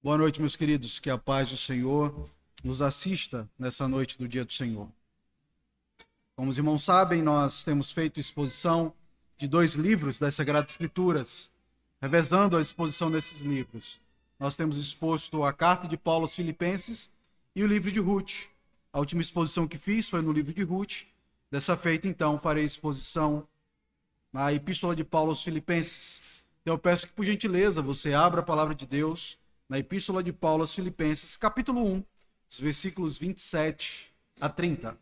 Boa noite, meus queridos. Que a paz do Senhor nos assista nessa noite do dia do Senhor. Como os irmãos sabem, nós temos feito exposição de 2 livros das Sagradas Escrituras, revezando a exposição desses livros. Nós temos exposto a carta de Paulo aos Filipenses e o livro de Ruth. A última exposição que fiz foi no livro de Ruth. Dessa feita, então, farei exposição na Epístola de Paulo aos Filipenses. Então, eu peço que, por gentileza, você abra a palavra de Deus na Epístola de Paulo aos Filipenses, capítulo 1, os versículos 27 a 30.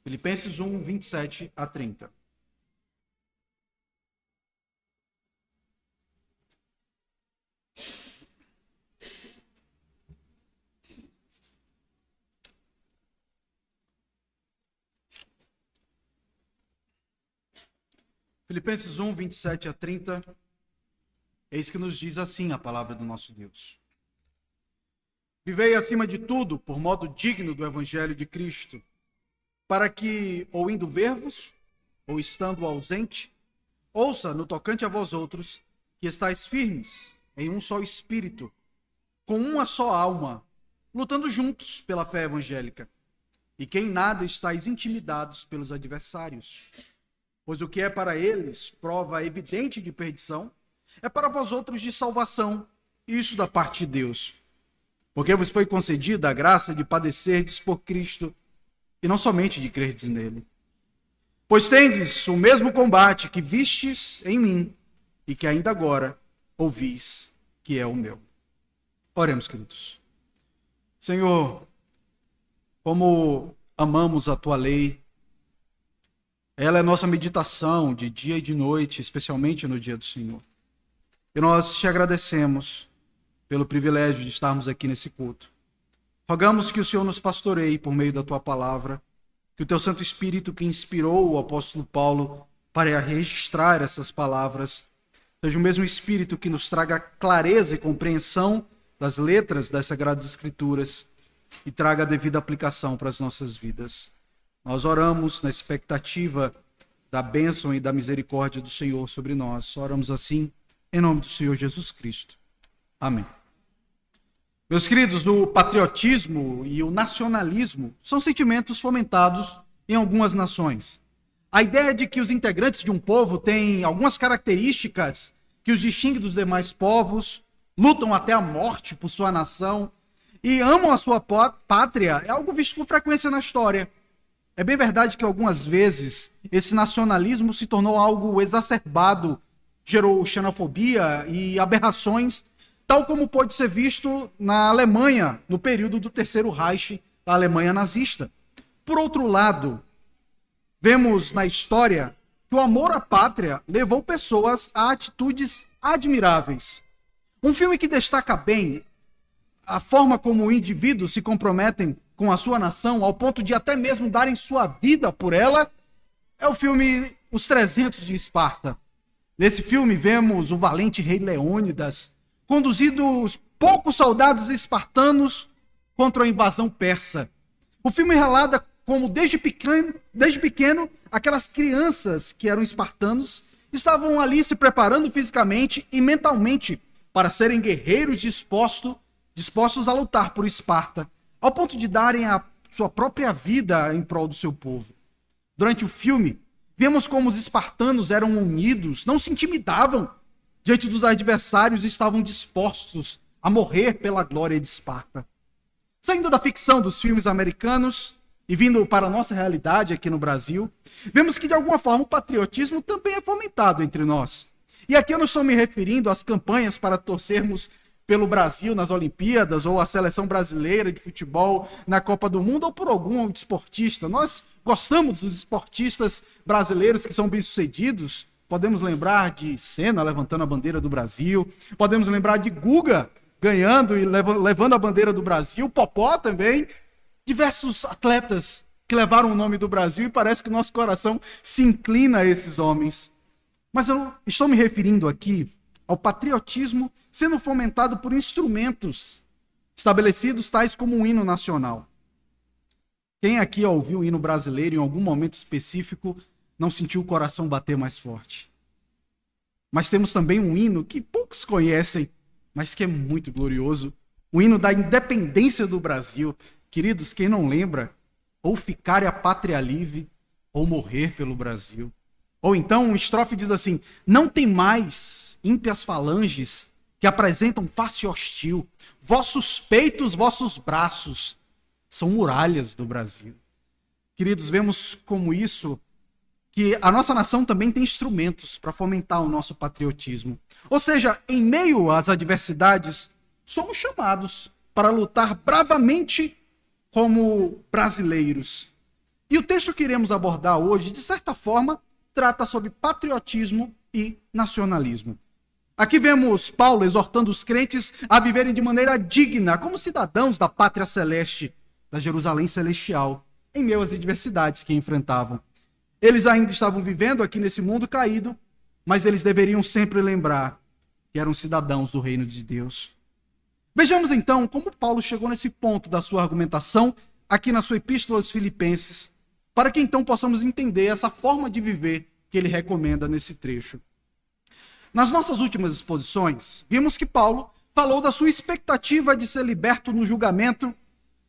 Filipenses 1, 27 a 30. Filipenses 1, 27 a 30. Eis que nos diz assim a palavra do nosso Deus. Vivei acima de tudo por modo digno do Evangelho de Cristo, para que, ou indo ver-vos, ou estando ausente, ouça no tocante a vós outros, que estáis firmes em um só espírito, com uma só alma, lutando juntos pela fé evangélica, e que em nada estáis intimidados pelos adversários. Pois o que é para eles prova evidente de perdição, é para vós outros de salvação, isso da parte de Deus. Porque vos foi concedida a graça de padecerdes por Cristo, e não somente de crerdes nele. Pois tendes o mesmo combate que vistes em mim, e que ainda agora ouvis que é o meu. Oremos, queridos. Senhor, como amamos a tua lei, ela é nossa meditação de dia e de noite, especialmente no dia do Senhor. E nós te agradecemos pelo privilégio de estarmos aqui nesse culto. Rogamos que o Senhor nos pastoreie por meio da tua palavra, que o teu Santo Espírito que inspirou o apóstolo Paulo para registrar essas palavras, seja o mesmo Espírito que nos traga clareza e compreensão das letras das Sagradas Escrituras e traga a devida aplicação para as nossas vidas. Nós oramos na expectativa da bênção e da misericórdia do Senhor sobre nós. Oramos assim em nome do Senhor Jesus Cristo. Amém. Meus queridos, o patriotismo e o nacionalismo são sentimentos fomentados em algumas nações. A ideia de que os integrantes de um povo têm algumas características que os distinguem dos demais povos, lutam até a morte por sua nação e amam a sua pátria é algo visto com frequência na história. É bem verdade que algumas vezes esse nacionalismo se tornou algo exacerbado, gerou xenofobia e aberrações, tal como pode ser visto na Alemanha, no período do Terceiro Reich da Alemanha nazista. Por outro lado, vemos na história que o amor à pátria levou pessoas a atitudes admiráveis. Um filme que destaca bem a forma como indivíduos se comprometem com a sua nação, ao ponto de até mesmo darem sua vida por ela, é o filme Os 300 de Esparta. Nesse filme vemos o valente rei Leônidas conduzindo poucos soldados espartanos contra a invasão persa. O filme relata como desde pequeno aquelas crianças que eram espartanos estavam ali se preparando fisicamente e mentalmente para serem guerreiros dispostos a lutar por Esparta, ao ponto de darem a sua própria vida em prol do seu povo. Durante o filme, vemos como os espartanos eram unidos, não se intimidavam diante dos adversários e estavam dispostos a morrer pela glória de Esparta. Saindo da ficção dos filmes americanos e vindo para a nossa realidade aqui no Brasil, vemos que de alguma forma o patriotismo também é fomentado entre nós. E aqui eu não estou me referindo às campanhas para torcermos pelo Brasil nas Olimpíadas, ou a seleção brasileira de futebol na Copa do Mundo, ou por algum esportista. Nós gostamos dos esportistas brasileiros que são bem-sucedidos. Podemos lembrar de Senna levantando a bandeira do Brasil, podemos lembrar de Guga ganhando e levando a bandeira do Brasil, Popó também, diversos atletas que levaram o nome do Brasil, e parece que o nosso coração se inclina a esses homens. Mas eu estou me referindo aqui ao patriotismo sendo fomentado por instrumentos estabelecidos tais como o hino nacional. Quem aqui ouviu o hino brasileiro em algum momento específico não sentiu o coração bater mais forte? Mas temos também um hino que poucos conhecem, mas que é muito glorioso, o hino da independência do Brasil. Queridos, quem não lembra, ou ficar a pátria livre, ou morrer pelo Brasil. Ou então, uma estrofe diz assim: não tem mais ímpias falanges que apresentam face hostil. Vossos peitos, vossos braços são muralhas do Brasil. Queridos, vemos como isso, que a nossa nação também tem instrumentos para fomentar o nosso patriotismo. Ou seja, em meio às adversidades, somos chamados para lutar bravamente como brasileiros. E o texto que iremos abordar hoje, de certa forma, trata sobre patriotismo e nacionalismo. Aqui vemos Paulo exortando os crentes a viverem de maneira digna, como cidadãos da pátria celeste, da Jerusalém celestial, em meio às adversidades que enfrentavam. Eles ainda estavam vivendo aqui nesse mundo caído, mas eles deveriam sempre lembrar que eram cidadãos do reino de Deus. Vejamos então como Paulo chegou nesse ponto da sua argumentação aqui na sua epístola aos Filipenses, para que então possamos entender essa forma de viver que ele recomenda nesse trecho. Nas nossas últimas exposições, vimos que Paulo falou da sua expectativa de ser liberto no julgamento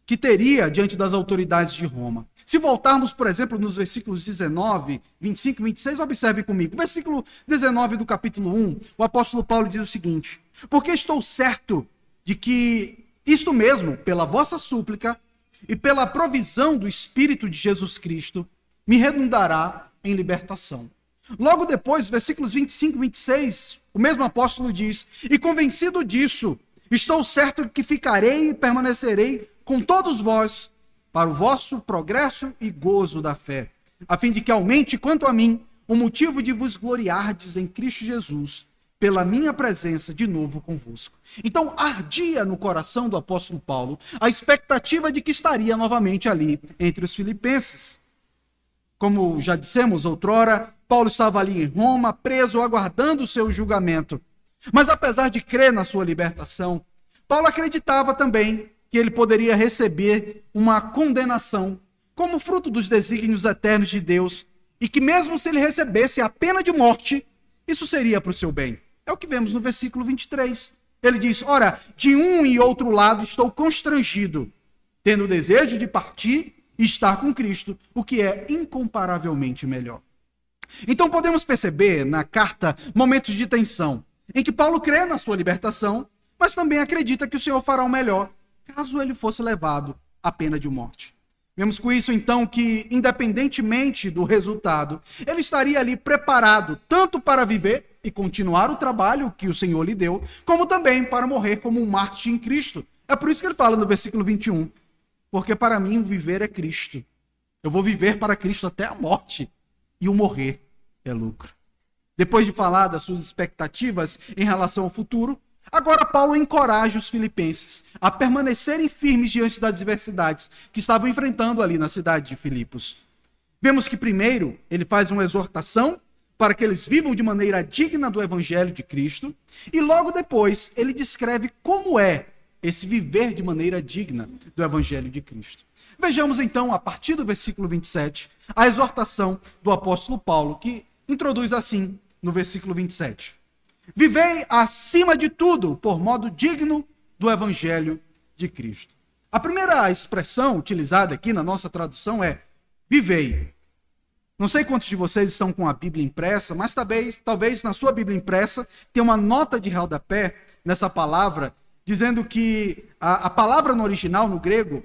que teria diante das autoridades de Roma. Se voltarmos, por exemplo, nos versículos 19, 25 e 26, observe comigo. Versículo 19 do capítulo 1, o apóstolo Paulo diz o seguinte: porque estou certo de que isto mesmo, pela vossa súplica e pela provisão do Espírito de Jesus Cristo, me redundará em libertação. Logo depois, versículos 25 e 26, o mesmo apóstolo diz: e convencido disso, estou certo de que ficarei e permanecerei com todos vós para o vosso progresso e gozo da fé, a fim de que aumente, quanto a mim, o motivo de vos gloriardes em Cristo Jesus, pela minha presença de novo convosco. Então, ardia no coração do apóstolo Paulo a expectativa de que estaria novamente ali entre os filipenses. Como já dissemos outrora, Paulo estava ali em Roma, preso, aguardando o seu julgamento. Mas apesar de crer na sua libertação, Paulo acreditava também que ele poderia receber uma condenação como fruto dos desígnios eternos de Deus, e que mesmo se ele recebesse a pena de morte, isso seria para o seu bem. É o que vemos no versículo 23. Ele diz: ora, de um e outro lado estou constrangido, tendo o desejo de partir e estar com Cristo, o que é incomparavelmente melhor. Então podemos perceber na carta momentos de tensão, em que Paulo crê na sua libertação, mas também acredita que o Senhor fará o melhor, caso ele fosse levado à pena de morte. Vemos com isso, então, que, independentemente do resultado, ele estaria ali preparado tanto para viver e continuar o trabalho que o Senhor lhe deu, como também para morrer como um mártir em Cristo. É por isso que ele fala no versículo 21, porque para mim o viver é Cristo. Eu vou viver para Cristo até a morte, e o morrer é lucro. Depois de falar das suas expectativas em relação ao futuro, agora Paulo encoraja os filipenses a permanecerem firmes diante das adversidades que estavam enfrentando ali na cidade de Filipos. Vemos que primeiro ele faz uma exortação para que eles vivam de maneira digna do evangelho de Cristo, e logo depois ele descreve como é esse viver de maneira digna do evangelho de Cristo. Vejamos então, a partir do versículo 27, a exortação do apóstolo Paulo, que introduz assim no versículo 27. Vivei acima de tudo por modo digno do evangelho de Cristo. A primeira expressão utilizada aqui na nossa tradução é vivei. Não sei quantos de vocês estão com a Bíblia impressa, mas talvez na sua Bíblia impressa tenha uma nota de rodapé nessa palavra, dizendo que a palavra no original, no grego,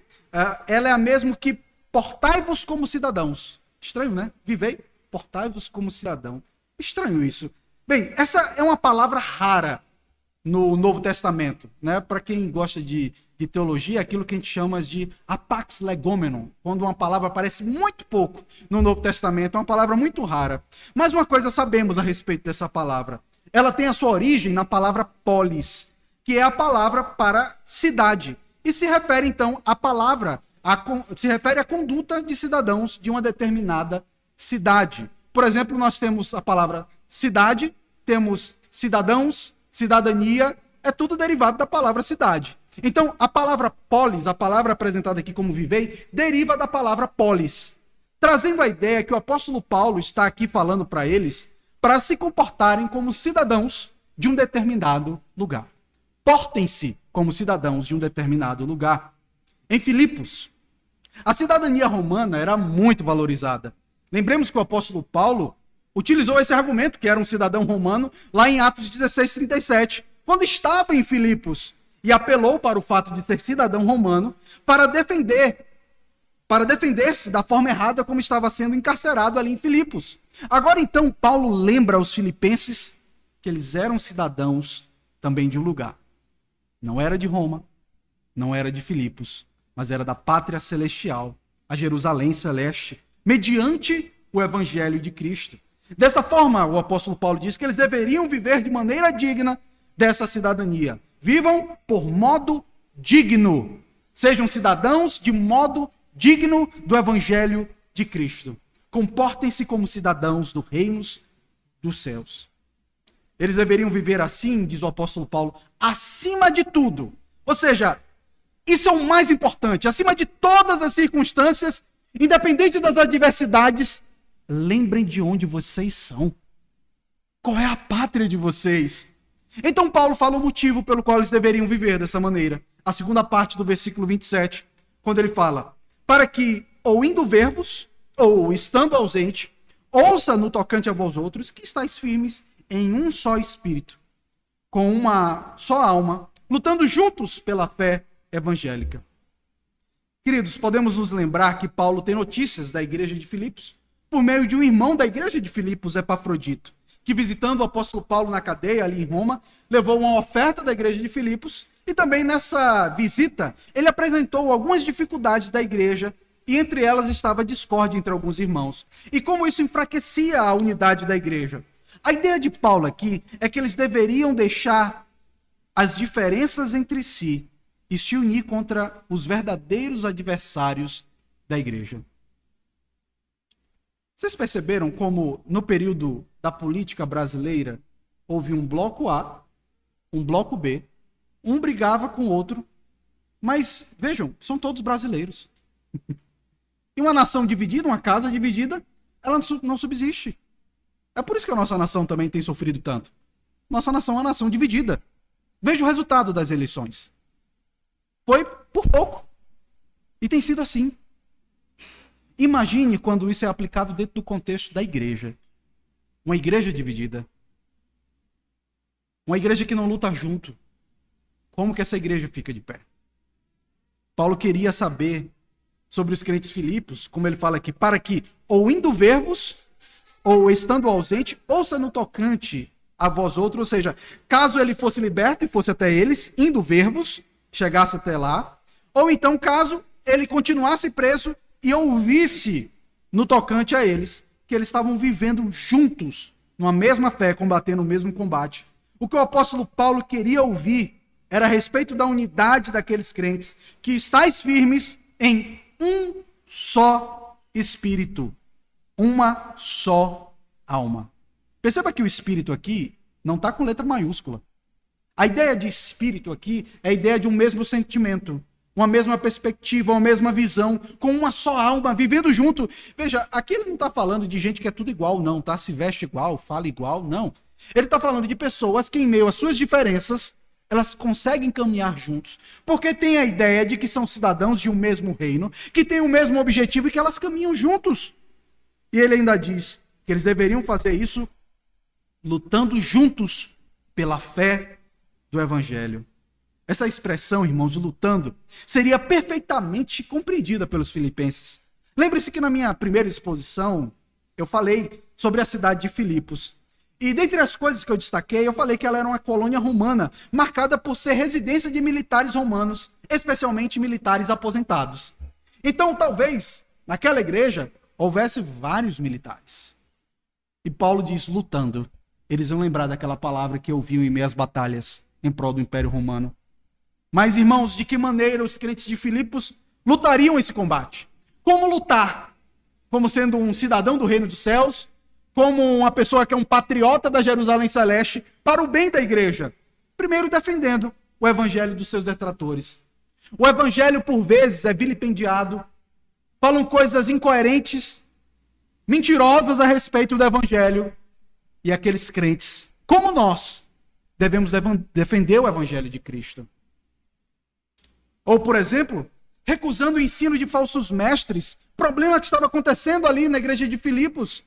ela é a mesma que portai-vos como cidadãos. Estranho, né? Vivei, portai-vos como cidadão. Estranho isso. Bem, essa é uma palavra rara no Novo Testamento, né? Para quem gosta de teologia, aquilo que a gente chama de apax legomenon, quando uma palavra aparece muito pouco no Novo Testamento, é uma palavra muito rara. Mas uma coisa sabemos a respeito dessa palavra. Ela tem a sua origem na palavra polis, que é a palavra para cidade. E se refere, então, se refere à conduta de cidadãos de uma determinada cidade. Por exemplo, nós temos a palavra cidade, temos cidadãos, cidadania, é tudo derivado da palavra cidade. Então, a palavra polis, a palavra apresentada aqui como vivei, deriva da palavra polis, trazendo a ideia que o apóstolo Paulo está aqui falando para eles, para se comportarem como cidadãos de um determinado lugar. comportem-se como cidadãos de um determinado lugar. Em Filipos, a cidadania romana era muito valorizada. Lembremos que o apóstolo Paulo utilizou esse argumento, que era um cidadão romano, lá em Atos 16:37, quando estava em Filipos, e apelou para o fato de ser cidadão romano para defender-se da forma errada como estava sendo encarcerado ali em Filipos. Agora então, Paulo lembra aos filipenses que eles eram cidadãos também de um lugar. Não era de Roma, não era de Filipos, mas era da pátria celestial, a Jerusalém celeste, mediante o evangelho de Cristo. Dessa forma, o apóstolo Paulo diz que eles deveriam viver de maneira digna dessa cidadania. Vivam por modo digno. Sejam cidadãos de modo digno do evangelho de Cristo. Comportem-se como cidadãos do reino dos céus. Eles deveriam viver assim, diz o apóstolo Paulo, acima de tudo. Ou seja, isso é o mais importante. Acima de todas as circunstâncias, independente das adversidades, lembrem de onde vocês são. Qual é a pátria de vocês? Então Paulo fala o motivo pelo qual eles deveriam viver dessa maneira. A segunda parte do versículo 27, quando ele fala, para que, ou indo ver-vos, ou estando ausente, ouça no tocante a vós outros, que estáis firmes em um só espírito, com uma só alma, lutando juntos pela fé evangélica. Queridos, podemos nos lembrar que Paulo tem notícias da igreja de Filipos, por meio de um irmão da igreja de Filipos, Epafrodito, que visitando o apóstolo Paulo na cadeia ali em Roma, levou uma oferta da igreja de Filipos, e também nessa visita, ele apresentou algumas dificuldades da igreja, e entre elas estava a discórdia entre alguns irmãos. E como isso enfraquecia a unidade da igreja. A ideia de Paulo aqui é que eles deveriam deixar as diferenças entre si e se unir contra os verdadeiros adversários da igreja. Vocês perceberam como, no período da política brasileira, houve um bloco A, um bloco B, um brigava com o outro, mas, vejam, são todos brasileiros. E uma nação dividida, uma casa dividida, ela não subsiste. É por isso que a nossa nação também tem sofrido tanto. Nossa nação é uma nação dividida. Veja o resultado das eleições. Foi por pouco. E tem sido assim. Imagine quando isso é aplicado dentro do contexto da igreja. Uma igreja dividida. Uma igreja que não luta junto. Como que essa igreja fica de pé? Paulo queria saber sobre os crentes filipos, como ele fala aqui, para que, ou indo ver-vos, ou estando ausente, ouça no tocante a vós outros, ou seja, caso ele fosse liberto e fosse até eles, indo ver-vos, chegasse até lá, ou então caso ele continuasse preso e ouvisse no tocante a eles, que eles estavam vivendo juntos, numa mesma fé, combatendo o mesmo combate. O que o apóstolo Paulo queria ouvir era a respeito da unidade daqueles crentes, que estáis firmes em um só espírito, uma só alma. Perceba que o espírito aqui não está com letra maiúscula. A ideia de espírito aqui é a ideia de um mesmo sentimento, uma mesma perspectiva, uma mesma visão, com uma só alma, vivendo junto. Veja, aqui ele não está falando de gente que é tudo igual, não, tá? Se veste igual, fala igual, não. Ele está falando de pessoas que, em meio às suas diferenças, elas conseguem caminhar juntos, porque tem a ideia de que são cidadãos de um mesmo reino, que têm o mesmo objetivo e que elas caminham juntos. E ele ainda diz que eles deveriam fazer isso lutando juntos pela fé do evangelho. Essa expressão, irmãos, de lutando, seria perfeitamente compreendida pelos filipenses. Lembre-se que na minha primeira exposição, eu falei sobre a cidade de Filipos. E dentre as coisas que eu destaquei, eu falei que ela era uma colônia romana, marcada por ser residência de militares romanos, especialmente militares aposentados. Então, talvez, naquela igreja, houvesse vários militares. E Paulo diz, lutando. Eles vão lembrar daquela palavra que ouviam em meio às batalhas em prol do Império Romano. Mas, irmãos, de que maneira os crentes de Filipos lutariam esse combate? Como lutar? Como sendo um cidadão do reino dos céus? Como uma pessoa que é um patriota da Jerusalém Celeste para o bem da igreja? Primeiro, defendendo o evangelho dos seus detratores. O evangelho, por vezes, é vilipendiado. Falam coisas incoerentes, mentirosas a respeito do evangelho. E aqueles crentes, como nós, devemos defender o evangelho de Cristo. Ou, por exemplo, recusando o ensino de falsos mestres, problema que estava acontecendo ali na igreja de Filipos.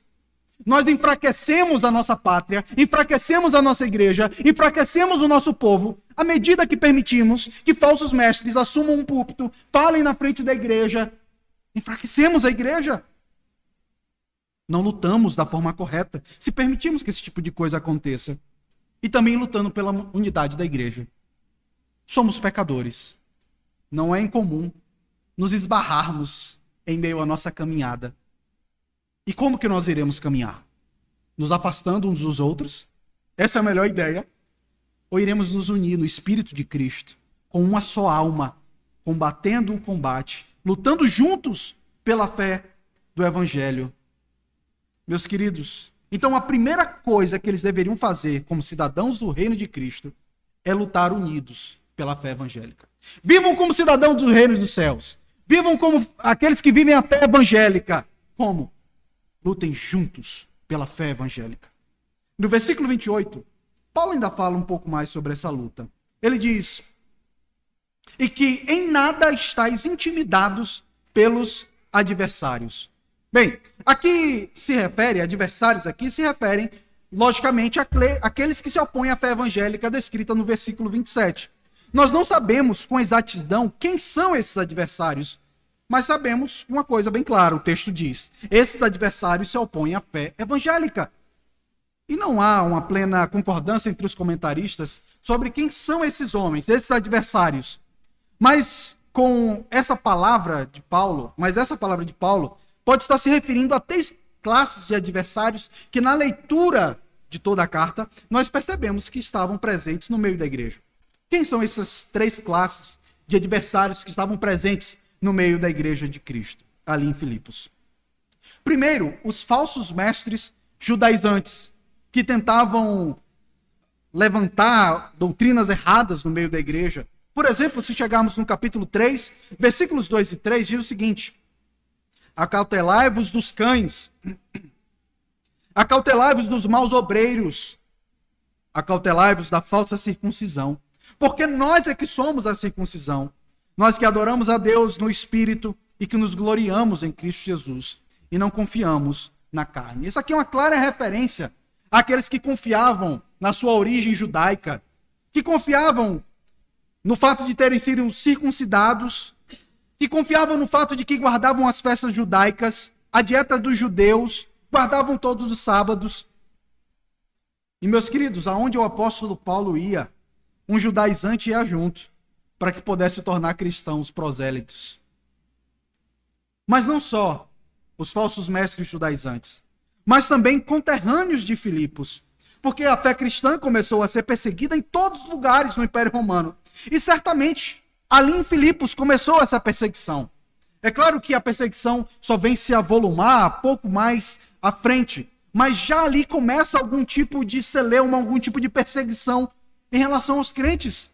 Nós enfraquecemos a nossa pátria, enfraquecemos a nossa igreja, enfraquecemos o nosso povo, à medida que permitimos que falsos mestres assumam um púlpito, falem na frente da igreja. Enfraquecemos a igreja. Não lutamos da forma correta, se permitimos que esse tipo de coisa aconteça. E também lutando pela unidade da igreja. Somos pecadores. Não é incomum nos esbarrarmos em meio à nossa caminhada. E como que nós iremos caminhar? Nos afastando uns dos outros? Essa é a melhor ideia? Ou iremos nos unir no Espírito de Cristo, com uma só alma, combatendo o combate, lutando juntos pela fé do Evangelho? Meus queridos, então a primeira coisa que eles deveriam fazer como cidadãos do reino de Cristo é lutar unidos pela fé evangélica. Vivam como cidadãos do reino dos céus. Vivam como aqueles que vivem a fé evangélica. Como? Lutem juntos pela fé evangélica. No versículo 28, Paulo ainda fala um pouco mais sobre essa luta. Ele diz: e que em nada estáis intimidados pelos adversários. Bem, aqui se refere, adversários aqui se referem, logicamente, àqueles que se opõem à fé evangélica descrita no versículo 27. Nós não sabemos com exatidão quem são esses adversários, mas sabemos uma coisa bem clara, o texto diz: esses adversários se opõem à fé evangélica. E não há uma plena concordância entre os comentaristas sobre quem são esses homens, esses adversários. Mas com essa palavra de Paulo, pode estar se referindo a 3 classes de adversários que na leitura de toda a carta nós percebemos que estavam presentes no meio da igreja. Quem são essas 3 classes de adversários que estavam presentes no meio da igreja de Cristo, ali em Filipos? Primeiro, os falsos mestres judaizantes, que tentavam levantar doutrinas erradas no meio da igreja. Por exemplo, se chegarmos no capítulo 3, versículos 2 e 3, diz o seguinte: acautelai-vos dos cães, acautelai-vos dos maus obreiros, acautelai-vos da falsa circuncisão, porque nós é que somos a circuncisão, nós que adoramos a Deus no Espírito e que nos gloriamos em Cristo Jesus e não confiamos na carne. Isso aqui é uma clara referência àqueles que confiavam na sua origem judaica, que confiavam no fato de terem sido circuncidados, que confiavam no fato de que guardavam as festas judaicas, a dieta dos judeus, guardavam todos os sábados. E, meus queridos, aonde o apóstolo Paulo ia, um judaizante ia junto, para que pudesse tornar cristãos prosélitos. Mas não só os falsos mestres judaizantes, mas também conterrâneos de Filipos, porque a fé cristã começou a ser perseguida em todos os lugares no Império Romano. E certamente, ali em Filipos começou essa perseguição. É claro que a perseguição só vem se avolumar pouco mais à frente, mas já ali começa algum tipo de celeuma, algum tipo de perseguição em relação aos crentes.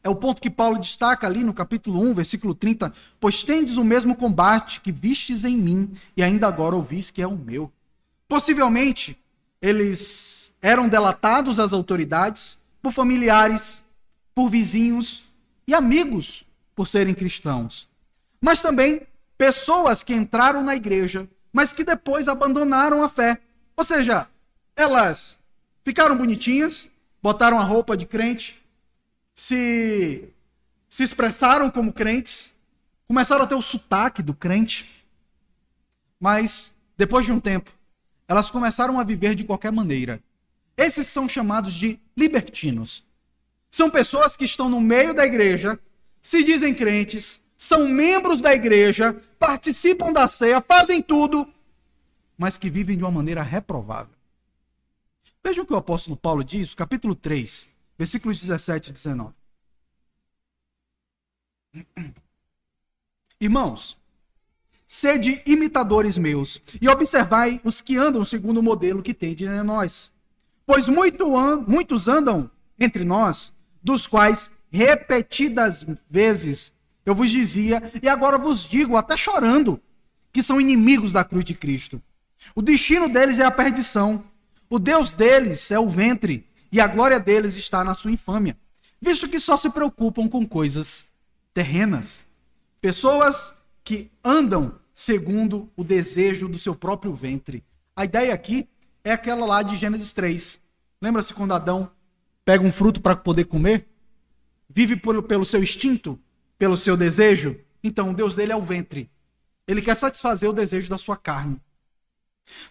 É o ponto que Paulo destaca ali no capítulo 1, versículo 30. Pois tendes o mesmo combate que vistes em mim e ainda agora ouvis que é o meu. Possivelmente, eles eram delatados às autoridades por familiares, por vizinhos e amigos por serem cristãos. Mas também pessoas que entraram na igreja, mas que depois abandonaram a fé. Ou seja, elas ficaram bonitinhas, botaram a roupa de crente, se expressaram como crentes, começaram a ter o sotaque do crente, mas depois de um tempo, elas começaram a viver de qualquer maneira. Esses são chamados de libertinos. São pessoas que estão no meio da igreja, se dizem crentes, são membros da igreja, participam da ceia, fazem tudo, mas que vivem de uma maneira reprovável. Vejam o que o apóstolo Paulo diz, capítulo 3, versículos 17 e 19. Irmãos, sede imitadores meus, e observai os que andam segundo o modelo que tendes em nós. Pois muitos andam entre nós, dos quais repetidas vezes eu vos dizia, e agora vos digo, até chorando, que são inimigos da cruz de Cristo. O destino deles é a perdição, o Deus deles é o ventre, e a glória deles está na sua infâmia, visto que só se preocupam com coisas terrenas. Pessoas que andam segundo o desejo do seu próprio ventre. A ideia aqui é aquela lá de Gênesis 3. Lembra-se quando Adão pega um fruto para poder comer? Vive pelo seu instinto, pelo seu desejo? Então, o Deus dele é o ventre. Ele quer satisfazer o desejo da sua carne.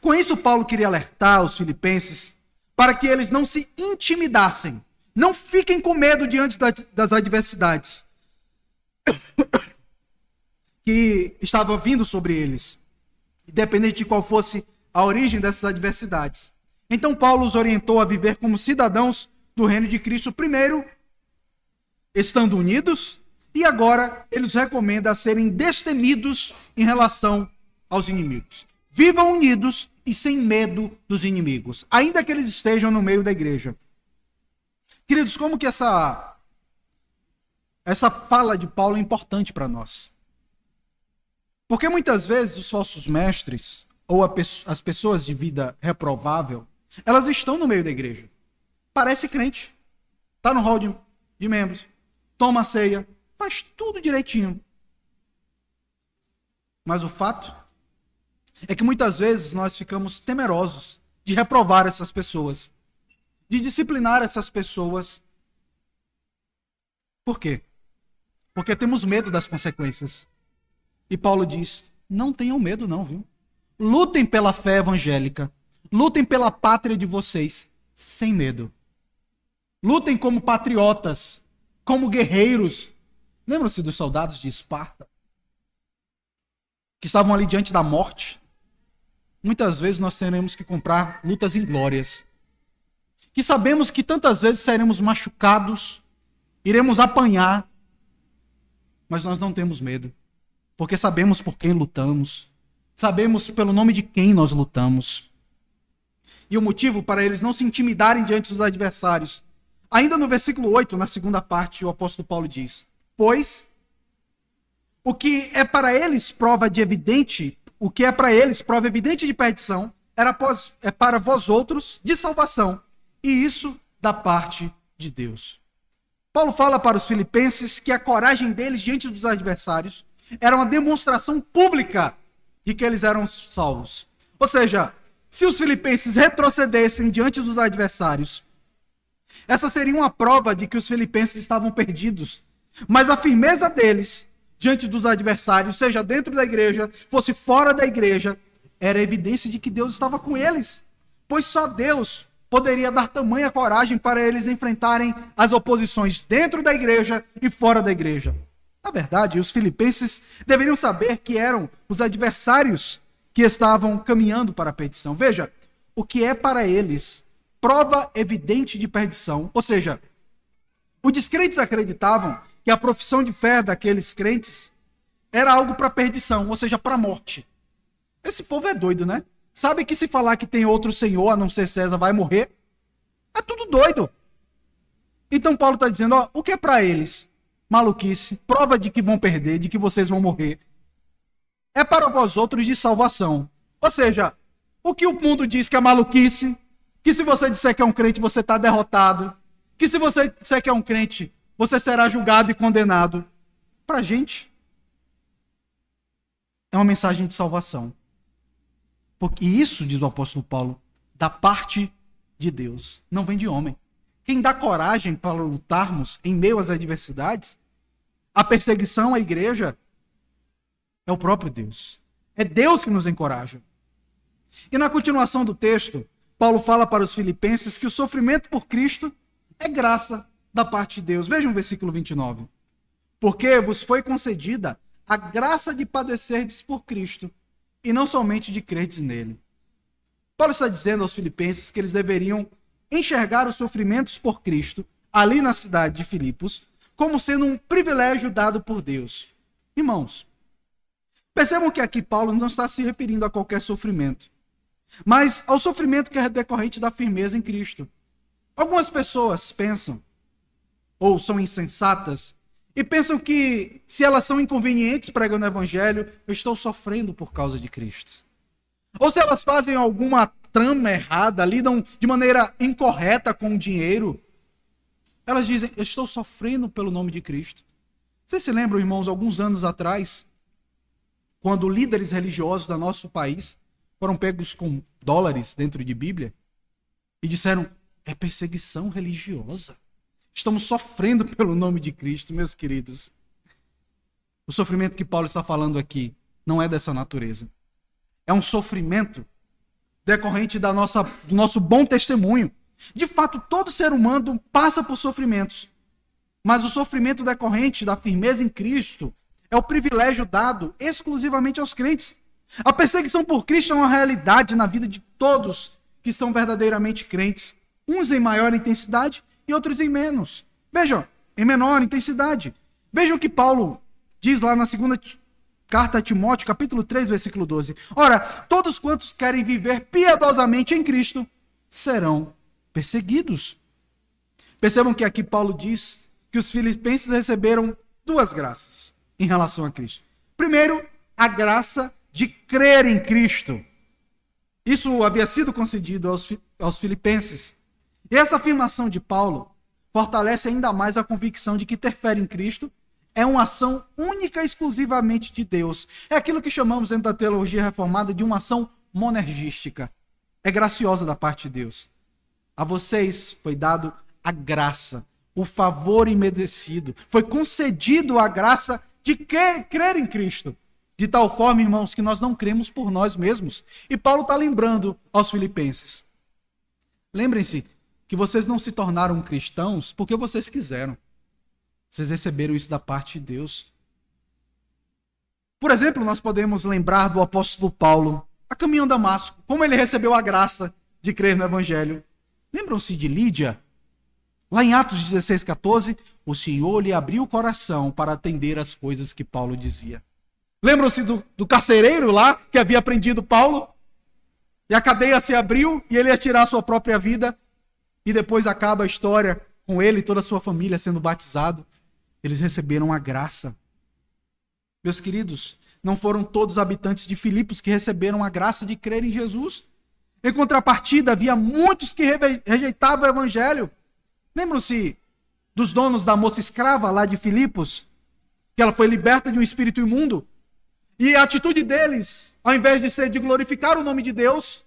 Com isso, Paulo queria alertar os filipenses para que eles não se intimidassem, não fiquem com medo diante das adversidades que estava vindo sobre eles, independente de qual fosse a origem dessas adversidades. Então Paulo os orientou a viver como cidadãos do reino de Cristo, primeiro, estando unidos, e agora ele os recomenda a serem destemidos em relação aos inimigos. Vivam unidos e sem medo dos inimigos, ainda que eles estejam no meio da igreja. Queridos, como que essa fala de Paulo é importante para nós? Porque muitas vezes os falsos mestres, ou as pessoas de vida reprovável, elas estão no meio da igreja. Parece crente. Está no hall de membros. Toma a ceia. Faz tudo direitinho. Mas o fato é que muitas vezes nós ficamos temerosos de reprovar essas pessoas. De disciplinar essas pessoas. Por quê? Porque temos medo das consequências. E Paulo diz, não tenham medo não, viu? Lutem pela fé evangélica. Lutem pela pátria de vocês, sem medo. Lutem como patriotas, como guerreiros. Lembram-se dos soldados de Esparta? Que estavam ali diante da morte. Muitas vezes nós teremos que comprar lutas inglórias. Que sabemos que tantas vezes seremos machucados, iremos apanhar, mas nós não temos medo. Porque sabemos por quem lutamos. Sabemos pelo nome de quem nós lutamos. E o motivo para eles não se intimidarem diante dos adversários. Ainda no versículo 8, na segunda parte, o apóstolo Paulo diz: pois o que é para eles prova evidente de perdição, é para vós outros de salvação. E isso da parte de Deus. Paulo fala para os filipenses que a coragem deles diante dos adversários era uma demonstração pública de que eles eram salvos. Ou seja, se os filipenses retrocedessem diante dos adversários, essa seria uma prova de que os filipenses estavam perdidos. Mas a firmeza deles diante dos adversários, seja dentro da igreja, fosse fora da igreja, era evidência de que Deus estava com eles. Pois só Deus poderia dar tamanha coragem para eles enfrentarem as oposições dentro da igreja e fora da igreja. Na verdade, os filipenses deveriam saber que eram os adversários que estavam caminhando para a perdição. Veja, o que é para eles prova evidente de perdição. Ou seja, os descrentes acreditavam que a profissão de fé daqueles crentes era algo para perdição, ou seja, para a morte. Esse povo é doido, né? Sabe que se falar que tem outro senhor, a não ser César, vai morrer? É tudo doido. Então Paulo está dizendo, ó, o que é para eles? Maluquice, prova de que vão perder, de que vocês vão morrer. É para vós outros de salvação. Ou seja, o que o mundo diz que é maluquice, que se você disser que é um crente, você está derrotado, que se você disser que é um crente, você será julgado e condenado. Para a gente, é uma mensagem de salvação. Porque isso, diz o apóstolo Paulo, da parte de Deus, não vem de homem. Quem dá coragem para lutarmos em meio às adversidades, a perseguição à igreja, é o próprio Deus. É Deus que nos encoraja. E na continuação do texto, Paulo fala para os filipenses que o sofrimento por Cristo é graça da parte de Deus. Vejam o versículo 29. Porque vos foi concedida a graça de padecerdes por Cristo, e não somente de crerdes nele. Paulo está dizendo aos filipenses que eles deveriam enxergar os sofrimentos por Cristo, ali na cidade de Filipos, como sendo um privilégio dado por Deus. Irmãos, percebam que aqui Paulo não está se referindo a qualquer sofrimento, mas ao sofrimento que é decorrente da firmeza em Cristo. Algumas pessoas pensam, ou são insensatas, e pensam que se elas são inconvenientes pregando o evangelho, eu estou sofrendo por causa de Cristo. Ou se elas fazem alguma trama errada, lidam de maneira incorreta com o dinheiro. Elas dizem, eu estou sofrendo pelo nome de Cristo. Vocês se lembram, irmãos, alguns anos atrás, quando líderes religiosos do nosso país foram pegos com dólares dentro de Bíblia e disseram, é perseguição religiosa. Estamos sofrendo pelo nome de Cristo, meus queridos. O sofrimento que Paulo está falando aqui não é dessa natureza. É um sofrimento decorrente do nosso bom testemunho. De fato, todo ser humano passa por sofrimentos. Mas o sofrimento decorrente da firmeza em Cristo é o privilégio dado exclusivamente aos crentes. A perseguição por Cristo é uma realidade na vida de todos que são verdadeiramente crentes. Uns em maior intensidade e outros em menos. Vejam, em menor intensidade. Vejam o que Paulo diz lá na segunda carta a Timóteo, capítulo 3, versículo 12. Ora, todos quantos querem viver piedosamente em Cristo serão perseguidos. Percebam que aqui Paulo diz que os filipenses receberam duas graças em relação a Cristo. Primeiro, a graça de crer em Cristo. Isso havia sido concedido aos filipenses. E essa afirmação de Paulo fortalece ainda mais a convicção de que ter fé em Cristo é uma ação única e exclusivamente de Deus. É aquilo que chamamos dentro da teologia reformada de uma ação monergística. É graciosa da parte de Deus. A vocês foi dado a graça, o favor imerecido. Foi concedido a graça de crer em Cristo. De tal forma, irmãos, que nós não cremos por nós mesmos. E Paulo está lembrando aos filipenses. Lembrem-se que vocês não se tornaram cristãos porque vocês quiseram. Vocês receberam isso da parte de Deus. Por exemplo, nós podemos lembrar do apóstolo Paulo, a caminho a Damasco, como ele recebeu a graça de crer no Evangelho. Lembram-se de Lídia? Lá em Atos 16:14, o Senhor lhe abriu o coração para atender as coisas que Paulo dizia. Lembram-se do carcereiro lá, que havia prendido Paulo? E a cadeia se abriu e ele ia tirar a sua própria vida. E depois acaba a história com ele e toda a sua família sendo batizado. Eles receberam a graça. Meus queridos, não foram todos os habitantes de Filipos que receberam a graça de crer em Jesus. Em contrapartida, havia muitos que rejeitavam o Evangelho. Lembram-se dos donos da moça escrava lá de Filipos? Que ela foi liberta de um espírito imundo. E a atitude deles, ao invés de ser de glorificar o nome de Deus,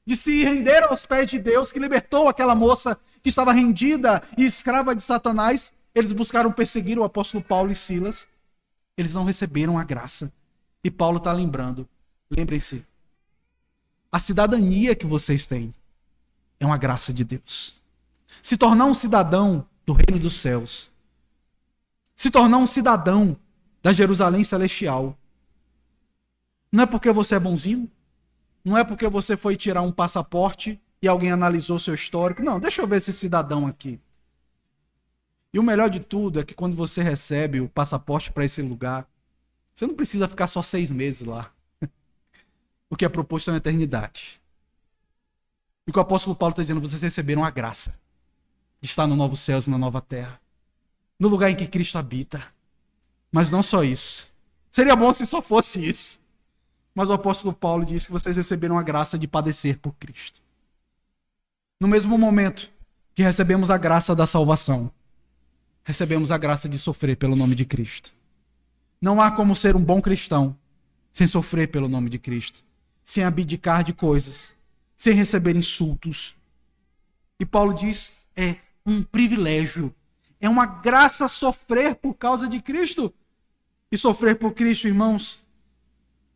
de se render aos pés de Deus, que libertou aquela moça que estava rendida e escrava de Satanás, eles buscaram perseguir o apóstolo Paulo e Silas. Eles não receberam a graça. E Paulo está lembrando. Lembrem-se, a cidadania que vocês têm é uma graça de Deus. Se tornar um cidadão do reino dos céus, se tornar um cidadão da Jerusalém celestial, não é porque você é bonzinho, não é porque você foi tirar um passaporte e alguém analisou seu histórico. Não, deixa eu ver esse cidadão aqui. E o melhor de tudo é que quando você recebe o passaporte para esse lugar, você não precisa ficar só 6 meses lá. O que é proposto é uma eternidade. E o que o apóstolo Paulo está dizendo, vocês receberam a graça de estar no novo céus e na nova terra. No lugar em que Cristo habita. Mas não só isso. Seria bom se só fosse isso. Mas o apóstolo Paulo diz que vocês receberam a graça de padecer por Cristo. No mesmo momento que recebemos a graça da salvação, recebemos a graça de sofrer pelo nome de Cristo. Não há como ser um bom cristão sem sofrer pelo nome de Cristo, sem abdicar de coisas, sem receber insultos. E Paulo diz, é um privilégio, é uma graça sofrer por causa de Cristo. E sofrer por Cristo, irmãos,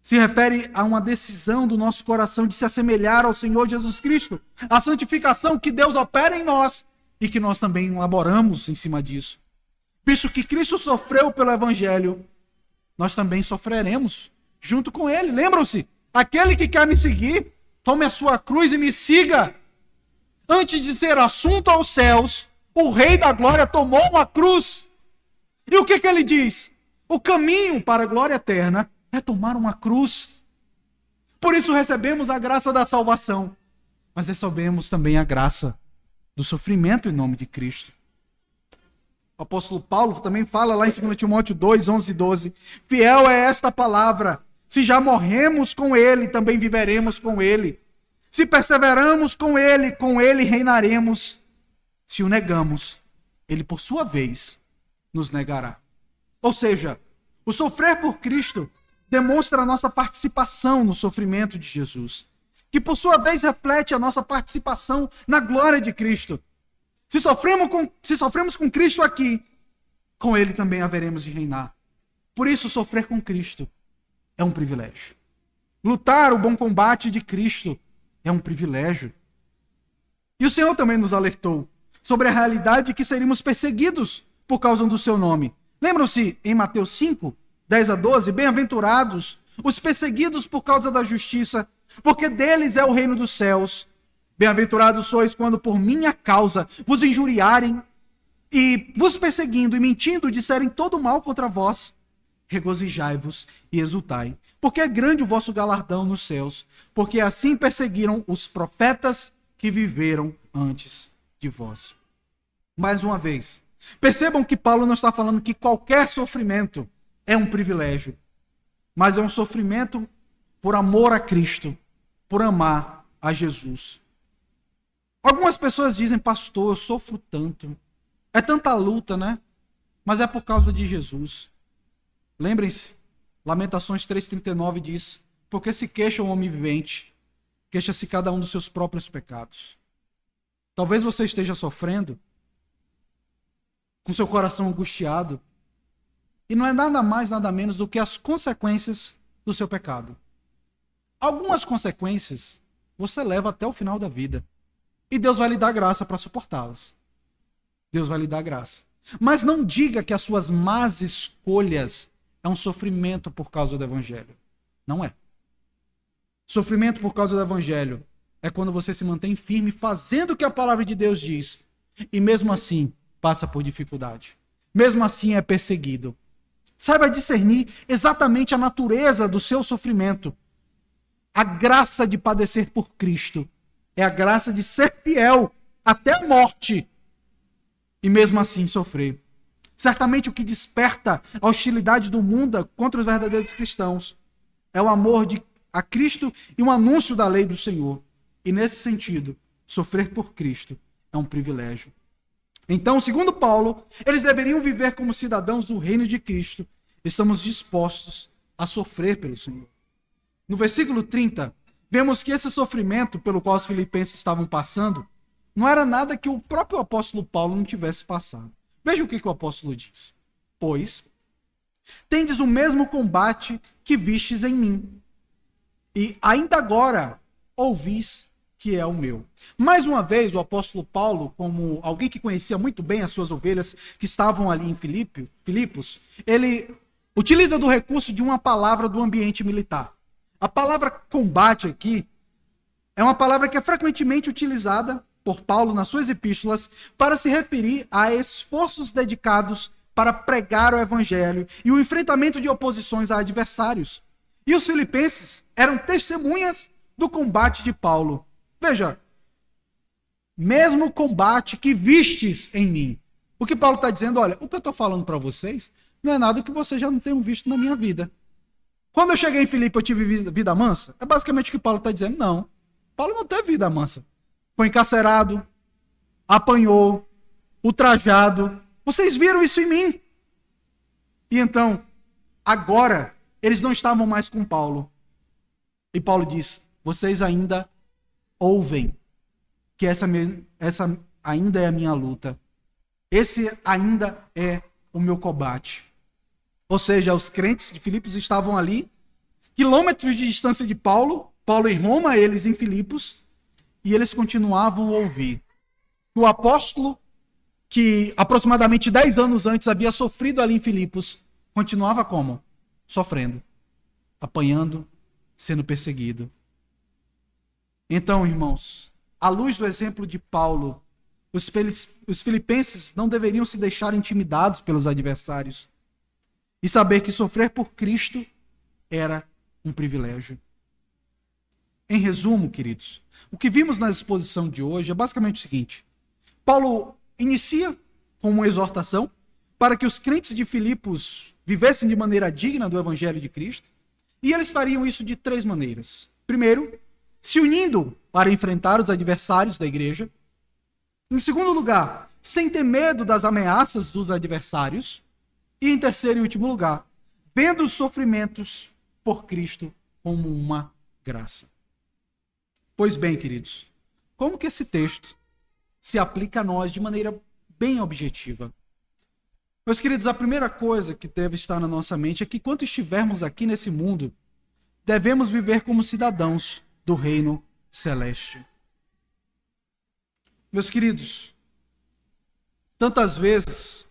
se refere a uma decisão do nosso coração de se assemelhar ao Senhor Jesus Cristo. A santificação que Deus opera em nós e que nós também elaboramos em cima disso. Visto que Cristo sofreu pelo Evangelho, nós também sofreremos junto com Ele. Lembram-se? Aquele que quer me seguir, tome a sua cruz e me siga. Antes de ser assunto aos céus, o Rei da Glória tomou uma cruz. E o que ele diz? O caminho para a glória eterna é tomar uma cruz. Por isso recebemos a graça da salvação, mas recebemos também a graça do sofrimento em nome de Cristo. O apóstolo Paulo também fala lá em 2 Timóteo 2, 11 e 12. Fiel é esta palavra. Se já morremos com ele, também viveremos com ele. Se perseveramos com ele reinaremos. Se o negamos, ele por sua vez nos negará. Ou seja, o sofrer por Cristo demonstra a nossa participação no sofrimento de Jesus, que por sua vez reflete a nossa participação na glória de Cristo. Se sofremos com Cristo aqui, com ele também haveremos de reinar. Por isso, sofrer com Cristo é um privilégio. Lutar o bom combate de Cristo é um privilégio. E o Senhor também nos alertou sobre a realidade de que seríamos perseguidos por causa do seu nome. Lembram-se em Mateus 5, 10 a 12? Bem-aventurados os perseguidos por causa da justiça, porque deles é o reino dos céus. Bem-aventurados sois quando por minha causa vos injuriarem e vos perseguindo e mentindo disserem todo mal contra vós. Regozijai-vos e exultai, porque é grande o vosso galardão nos céus, porque assim perseguiram os profetas que viveram antes de vós. Mais uma vez, percebam que Paulo não está falando que qualquer sofrimento é um privilégio, mas é um sofrimento por amor a Cristo, por amar a Jesus. Algumas pessoas dizem, pastor, eu sofro tanto, é tanta luta, né? Mas é por causa de Jesus. Lembrem-se, Lamentações 3,39 diz, porque se queixa o homem vivente, queixa-se cada um dos seus próprios pecados. Talvez você esteja sofrendo, com seu coração angustiado, e não é nada mais, nada menos do que as consequências do seu pecado. Algumas consequências você leva até o final da vida, e Deus vai lhe dar graça para suportá-las. Deus vai lhe dar graça. Mas não diga que as suas más escolhas é um sofrimento por causa do Evangelho. Não é. Sofrimento por causa do Evangelho é quando você se mantém firme fazendo o que a palavra de Deus diz e mesmo assim passa por dificuldade. Mesmo assim é perseguido. Saiba discernir exatamente a natureza do seu sofrimento. A graça de padecer por Cristo é a graça de ser fiel até a morte e mesmo assim sofrer. Certamente o que desperta a hostilidade do mundo contra os verdadeiros cristãos é o amor a Cristo e o anúncio da lei do Senhor. E nesse sentido, sofrer por Cristo é um privilégio. Então, segundo Paulo, eles deveriam viver como cidadãos do reino de Cristo. Estamos dispostos a sofrer pelo Senhor. No versículo 30, vemos que esse sofrimento pelo qual os filipenses estavam passando não era nada que o próprio apóstolo Paulo não tivesse passado. Veja o que o apóstolo diz. Pois, tendes o mesmo combate que vistes em mim, e ainda agora ouvis que é o meu. Mais uma vez, o apóstolo Paulo, como alguém que conhecia muito bem as suas ovelhas que estavam ali em Filipos, ele utiliza do recurso de uma palavra do ambiente militar. A palavra combate aqui é uma palavra que é frequentemente utilizada por Paulo nas suas epístolas para se referir a esforços dedicados para pregar o evangelho e o enfrentamento de oposições a adversários. E os filipenses eram testemunhas do combate de Paulo. Veja, mesmo combate que vistes em mim. O que Paulo está dizendo, olha, o que eu estou falando para vocês não é nada que vocês já não tenham visto na minha vida. Quando eu cheguei em Filipe eu tive vida mansa? É basicamente o que Paulo está dizendo. Não, Paulo não teve vida mansa. Foi encarcerado, apanhou, ultrajado. Vocês viram isso em mim. E então, agora, eles não estavam mais com Paulo. E Paulo diz, vocês ainda ouvem que essa ainda é a minha luta. Esse ainda é o meu combate. Ou seja, os crentes de Filipos estavam ali, quilômetros de distância de Paulo em Roma, eles em Filipos, e eles continuavam a ouvir. O apóstolo, que aproximadamente 10 anos antes havia sofrido ali em Filipos, continuava como? Sofrendo, apanhando, sendo perseguido. Então, irmãos, à luz do exemplo de Paulo, os filipenses não deveriam se deixar intimidados pelos adversários e saber que sofrer por Cristo era um privilégio. Em resumo, queridos, o que vimos na exposição de hoje é basicamente o seguinte. Paulo inicia com uma exortação para que os crentes de Filipos vivessem de maneira digna do Evangelho de Cristo, e eles fariam isso de 3 maneiras. Primeiro, se unindo para enfrentar os adversários da igreja. Em segundo lugar, sem ter medo das ameaças dos adversários. E em terceiro e último lugar, vendo os sofrimentos por Cristo como uma graça. Pois bem, queridos, como que esse texto se aplica a nós de maneira bem objetiva? Meus queridos, a primeira coisa que deve estar na nossa mente é que quando estivermos aqui nesse mundo, devemos viver como cidadãos do reino celeste. Meus queridos, tantas vezes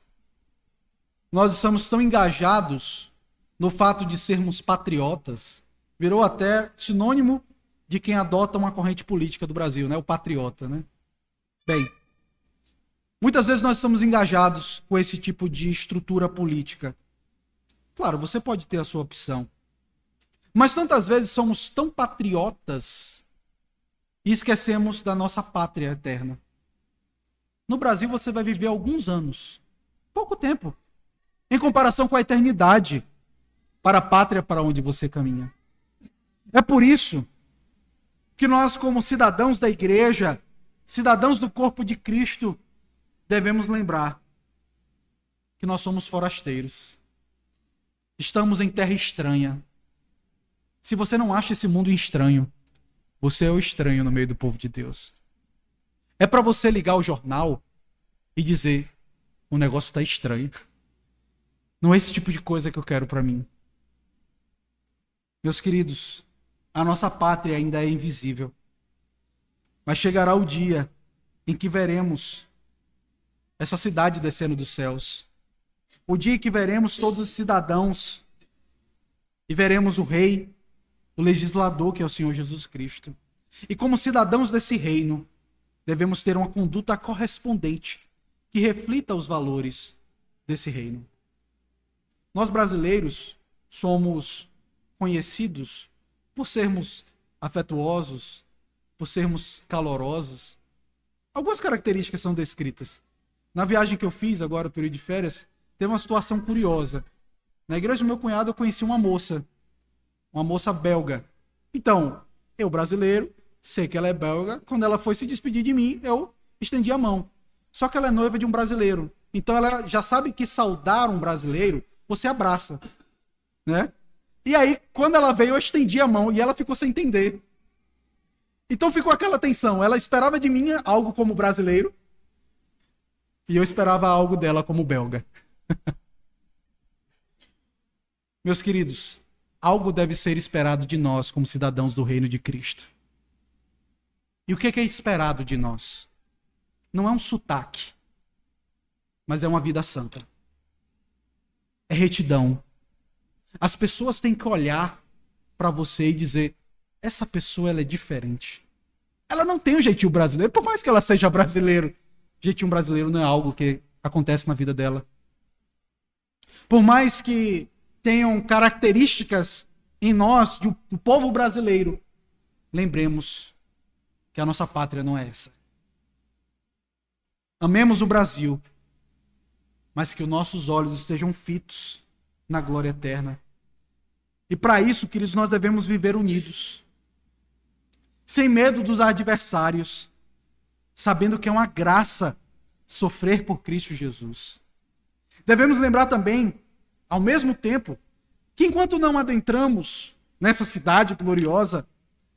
nós estamos tão engajados no fato de sermos patriotas, virou até sinônimo de quem adota uma corrente política do Brasil, né? O patriota, né? Bem, muitas vezes nós estamos engajados com esse tipo de estrutura política. Claro, você pode ter a sua opção. Mas tantas vezes somos tão patriotas e esquecemos da nossa pátria eterna. No Brasil você vai viver alguns anos, pouco tempo, em comparação com a eternidade, para a pátria para onde você caminha. É por isso que nós, como cidadãos da igreja, cidadãos do corpo de Cristo, devemos lembrar que nós somos forasteiros. Estamos em terra estranha. Se você não acha esse mundo estranho, você é o estranho no meio do povo de Deus. É para você ligar o jornal e dizer: o negócio está estranho. Não é esse tipo de coisa que eu quero para mim. Meus queridos, a nossa pátria ainda é invisível. Mas chegará o dia em que veremos essa cidade descendo dos céus. O dia em que veremos todos os cidadãos e veremos o rei, o legislador, que é o Senhor Jesus Cristo. E como cidadãos desse reino, devemos ter uma conduta correspondente que reflita os valores desse reino. Nós brasileiros somos conhecidos por sermos afetuosos, por sermos calorosos. Algumas características são descritas. Na viagem que eu fiz agora, no período de férias, teve uma situação curiosa. Na igreja do meu cunhado eu conheci uma moça belga. Então, eu brasileiro, sei que ela é belga, quando ela foi se despedir de mim, eu estendi a mão. Só que ela é noiva de um brasileiro. Então ela já sabe que saudar um brasileiro, você abraça, né? E aí, quando ela veio, eu estendi a mão e ela ficou sem entender. Então ficou aquela tensão. Ela esperava de mim algo como brasileiro e eu esperava algo dela como belga. Meus queridos, algo deve ser esperado de nós como cidadãos do reino de Cristo. E o que é esperado de nós? Não é um sotaque, mas é uma vida santa. É retidão. As pessoas têm que olhar para você e dizer: essa pessoa ela é diferente. Ela não tem um jeitinho brasileiro, por mais que ela seja brasileiro. Jeitinho brasileiro não é algo que acontece na vida dela. Por mais que tenham características em nós, do povo brasileiro, lembremos que a nossa pátria não é essa. Amemos o Brasil, mas que os nossos olhos estejam fitos na glória eterna. E para isso, queridos, nós devemos viver unidos, sem medo dos adversários, sabendo que é uma graça sofrer por Cristo Jesus. Devemos lembrar também, ao mesmo tempo, que enquanto não adentramos nessa cidade gloriosa,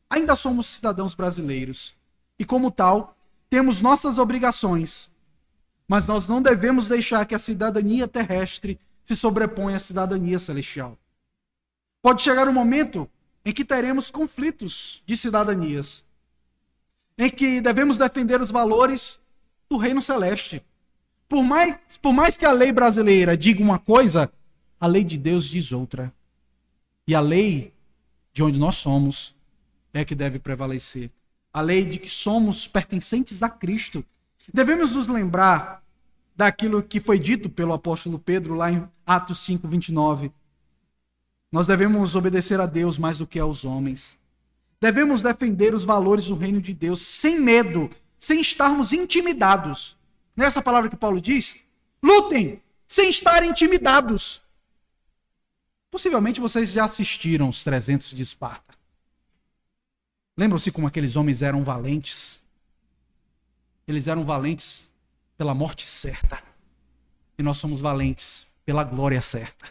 ainda somos cidadãos brasileiros. E como tal, temos nossas obrigações. Mas nós não devemos deixar que a cidadania terrestre se sobreponha à cidadania celestial. Pode chegar um momento em que teremos conflitos de cidadanias, em que devemos defender os valores do reino celeste. Por mais que a lei brasileira diga uma coisa, a lei de Deus diz outra. E a lei de onde nós somos é que deve prevalecer. A lei de que somos pertencentes a Cristo. Devemos nos lembrar daquilo que foi dito pelo apóstolo Pedro lá em Atos 5, 29. Nós devemos obedecer a Deus mais do que aos homens. Devemos defender os valores do reino de Deus sem medo, sem estarmos intimidados. Nessa palavra que Paulo diz, lutem sem estar intimidados. Possivelmente vocês já assistiram os 300 de Esparta. Lembram-se como aqueles homens eram valentes? Eles eram valentes pela morte certa. E nós somos valentes pela glória certa.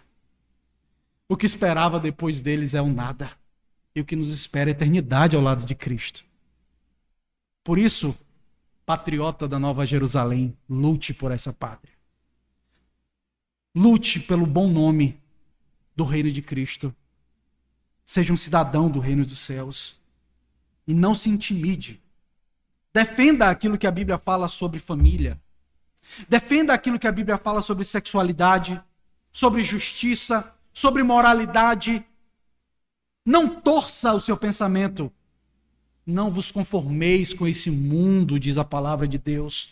O que esperava depois deles é um nada. E o que nos espera é a eternidade ao lado de Cristo. Por isso, patriota da Nova Jerusalém, lute por essa pátria. Lute pelo bom nome do reino de Cristo. Seja um cidadão do reino dos céus. E não se intimide. Defenda aquilo que a Bíblia fala sobre família. Defenda aquilo que a Bíblia fala sobre sexualidade, sobre justiça, sobre moralidade. Não torça o seu pensamento. Não vos conformeis com esse mundo, diz a palavra de Deus.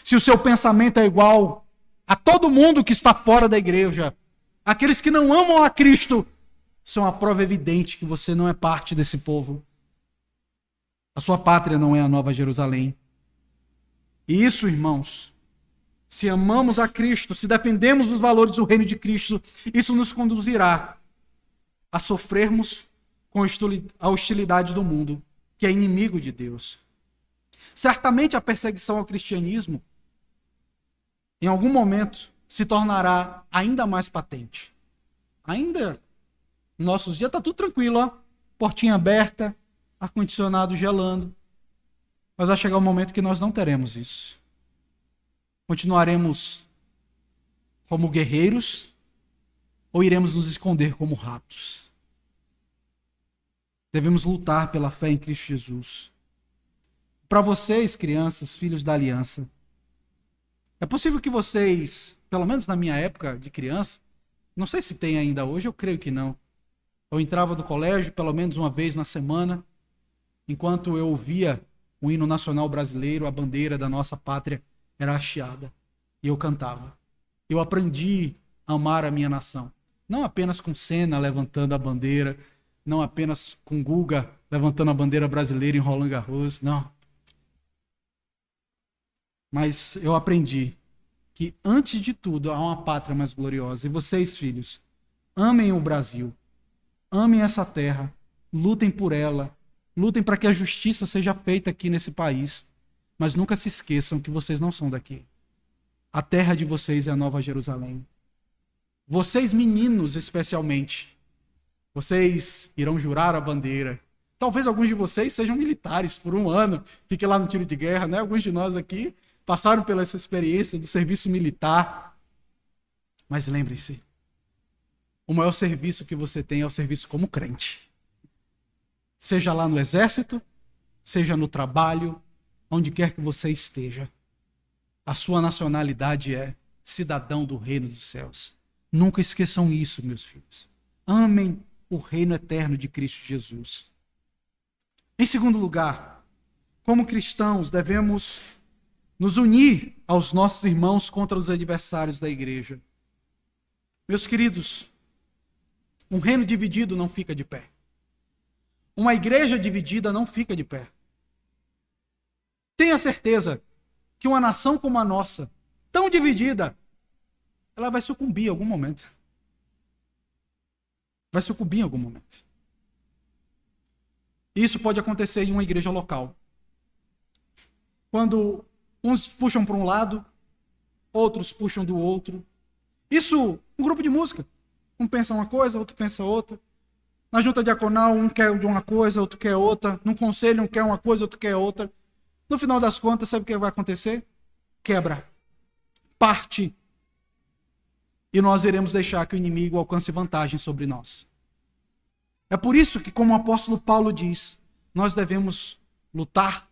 Se o seu pensamento é igual a todo mundo que está fora da igreja, aqueles que não amam a Cristo, são a prova evidente que você não é parte desse povo. A sua pátria não é a Nova Jerusalém. E isso, irmãos, se amamos a Cristo, se defendemos os valores do reino de Cristo, isso nos conduzirá a sofrermos com a hostilidade do mundo, que é inimigo de Deus. Certamente a perseguição ao cristianismo, em algum momento, se tornará ainda mais patente. Ainda, nos nossos dias, está tudo tranquilo, ó. Portinha aberta, ar-condicionado gelando. Mas vai chegar um momento que nós não teremos isso. Continuaremos como guerreiros ou iremos nos esconder como ratos? Devemos lutar pela fé em Cristo Jesus. Para vocês, crianças, filhos da aliança, é possível que vocês, pelo menos na minha época de criança, não sei se tem ainda hoje, eu creio que não. Eu entrava do colégio pelo menos uma vez na semana, enquanto eu ouvia o hino nacional brasileiro, a bandeira da nossa pátria era hasteada. E eu cantava. Eu aprendi a amar a minha nação. Não apenas com Senna levantando a bandeira, não apenas com Guga levantando a bandeira brasileira em Roland Garros, não. Mas eu aprendi que, antes de tudo, há uma pátria mais gloriosa. E vocês, filhos, amem o Brasil. Amem essa terra. Lutem por ela. Lutem para que a justiça seja feita aqui nesse país. Mas nunca se esqueçam que vocês não são daqui. A terra de vocês é a Nova Jerusalém. Vocês, meninos, especialmente, vocês irão jurar a bandeira. Talvez alguns de vocês sejam militares por um ano. Fiquem lá no tiro de guerra, né? Alguns de nós aqui passaram pela essa experiência do serviço militar. Mas lembrem-se, o maior serviço que você tem é o serviço como crente. Seja lá no exército, seja no trabalho, onde quer que você esteja. A sua nacionalidade é cidadão do reino dos céus. Nunca esqueçam isso, meus filhos. Amem o reino eterno de Cristo Jesus. Em segundo lugar, como cristãos, devemos nos unir aos nossos irmãos contra os adversários da igreja. Meus queridos, um reino dividido não fica de pé. Uma igreja dividida não fica de pé. Tenha certeza que uma nação como a nossa, tão dividida, ela vai sucumbir em algum momento. Vai sucumbir em algum momento. Isso pode acontecer em uma igreja local. Quando uns puxam para um lado, outros puxam do outro. Isso, um grupo de música. Um pensa uma coisa, outro pensa outra. Na junta diaconal, um quer de uma coisa, outro quer outra. No conselho, um quer uma coisa, outro quer outra. No final das contas, sabe o que vai acontecer? Quebra. Parte. E nós iremos deixar que o inimigo alcance vantagem sobre nós. É por isso que, como o apóstolo Paulo diz, nós devemos lutar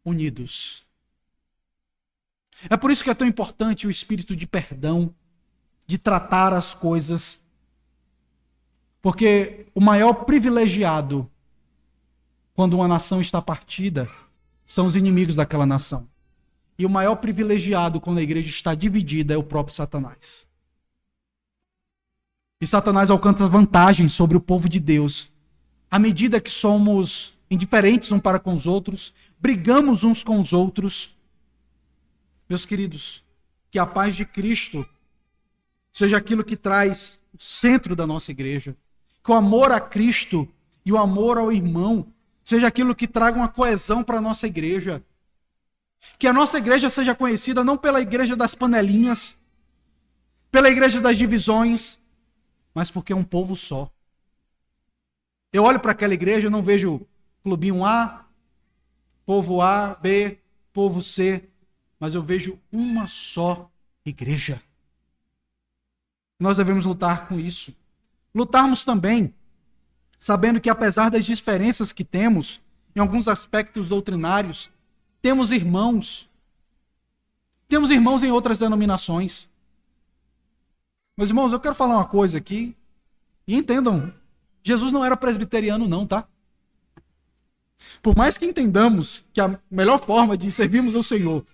unidos. É por isso que é tão importante o espírito de perdão, de tratar as coisas. Porque o maior privilegiado, quando uma nação está partida, são os inimigos daquela nação. E o maior privilegiado, quando a igreja está dividida, é o próprio Satanás. E Satanás alcança vantagem sobre o povo de Deus. À medida que somos indiferentes uns para com os outros, brigamos uns com os outros. Meus queridos, que a paz de Cristo seja aquilo que traz o centro da nossa igreja. Que o amor a Cristo e o amor ao irmão seja aquilo que traga uma coesão para a nossa igreja. Que a nossa igreja seja conhecida não pela igreja das panelinhas, pela igreja das divisões, mas porque é um povo só. Eu olho para aquela igreja e não vejo clubinho A, povo A, B, povo C, mas eu vejo uma só igreja. Nós devemos lutar com isso. Lutarmos também, sabendo que apesar das diferenças que temos, em alguns aspectos doutrinários, temos irmãos em outras denominações. Meus irmãos, eu quero falar uma coisa aqui, e entendam, Jesus não era presbiteriano não, tá? Por mais que entendamos que a melhor forma de servirmos ao Senhor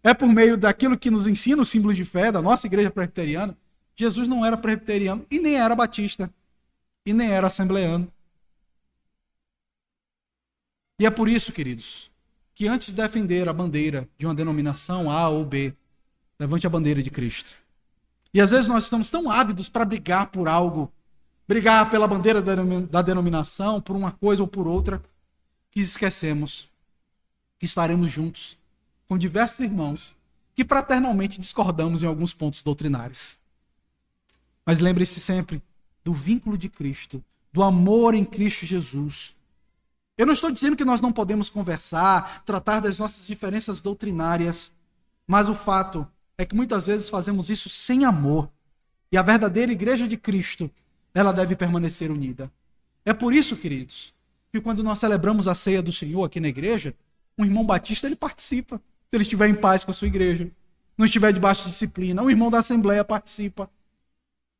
é por meio daquilo que nos ensina o símbolo de fé da nossa igreja presbiteriana, Jesus não era presbiteriano e nem era batista e nem era assembleano. E é por isso, queridos, que antes de defender a bandeira de uma denominação A ou B, levante a bandeira de Cristo. E às vezes nós estamos tão ávidos para brigar por algo, brigar pela bandeira da denominação, por uma coisa ou por outra, que esquecemos que estaremos juntos com diversos irmãos que fraternalmente discordamos em alguns pontos doutrinários. Mas lembre-se sempre do vínculo de Cristo, do amor em Cristo Jesus. Eu não estou dizendo que nós não podemos conversar, tratar das nossas diferenças doutrinárias, mas o fato é que muitas vezes fazemos isso sem amor. E a verdadeira igreja de Cristo, ela deve permanecer unida. É por isso, queridos, que quando nós celebramos a ceia do Senhor aqui na igreja, um irmão batista, ele participa. Se ele estiver em paz com a sua igreja, não estiver debaixo de disciplina, o irmão da assembleia participa.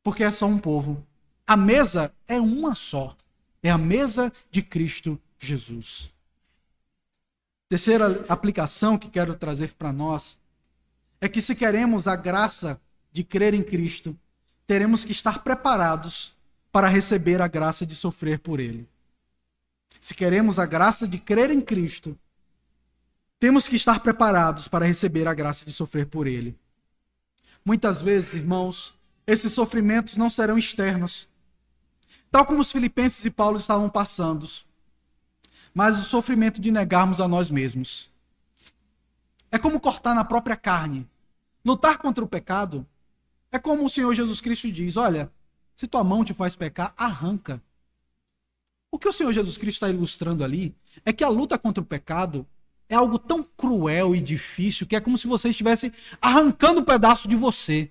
Porque é só um povo. A mesa é uma só. É a mesa de Cristo Jesus. Terceira aplicação que quero trazer para nós é que se queremos a graça de crer em Cristo, teremos que estar preparados para receber a graça de sofrer por Ele. Se queremos a graça de crer em Cristo, temos que estar preparados para receber a graça de sofrer por Ele. Muitas vezes, irmãos, esses sofrimentos não serão externos, tal como os Filipenses e Paulo estavam passando, mas o sofrimento de negarmos a nós mesmos. É como cortar na própria carne. Lutar contra o pecado é como o Senhor Jesus Cristo diz: olha, se tua mão te faz pecar, arranca. O que o Senhor Jesus Cristo está ilustrando ali é que a luta contra o pecado é algo tão cruel e difícil que é como se você estivesse arrancando um pedaço de você.